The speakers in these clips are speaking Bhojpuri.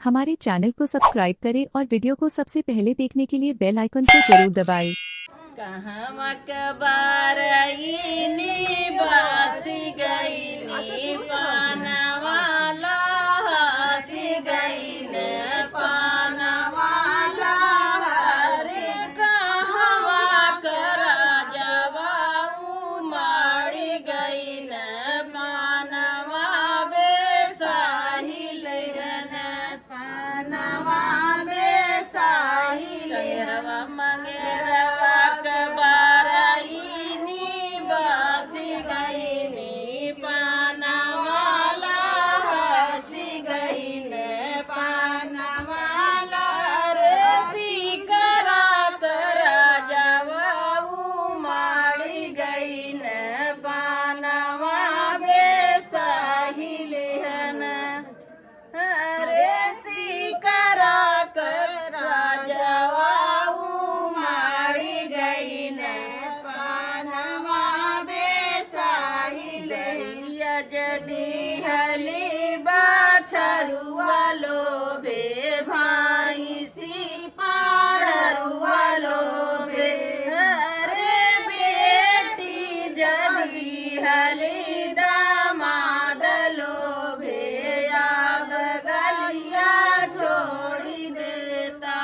हमारे चैनल को सब्सक्राइब करें और वीडियो को सबसे पहले देखने के लिए बेल आइकन को जरूर दबाएं। कहवा कबारईनी बासी गईनी पानवाला हसी गईने पानवाला हसी कहवा करा जवा उमाड़ी गईने पानवा बेसाही लेने पानवा बेसाही लेवा मंगेरवा कबारईनी बासी गईनी पानवाला हसी गईने पानवाला रसी करा करा जवा उमाड़ी गईने पानवा बेसाही लेहना रे सिकरा कर राजवा उमाड़ी गईने पानवा बेसाही लहिया जदी हली बाछरुआ लोबे भाई सी पाड़रुआ लोबे रे बेटी जदी हली दामाद लोभे आग गलिया छोड़ी देता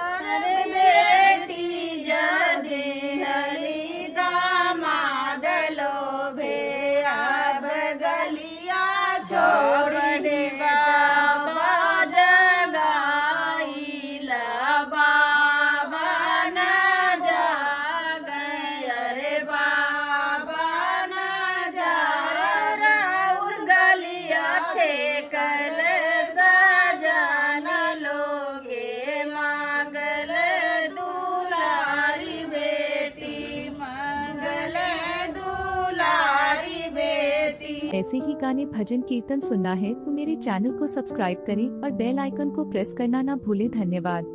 अरे बेटी जदी हली दामाद लोभे आग गलिया छोड़ी दे बाबा जगाईला बाबा न जागय अरे बाबा न जाग उर्गलिया छेकल सजन लोगे मांगल दुलारी बेटी मांगल दुलारी बेटी। ऐसे ही गाने भजन कीर्तन सुनना है तो मेरे चैनल को सब्सक्राइब करें और बेल आइकन को प्रेस करना ना भूलें। धन्यवाद।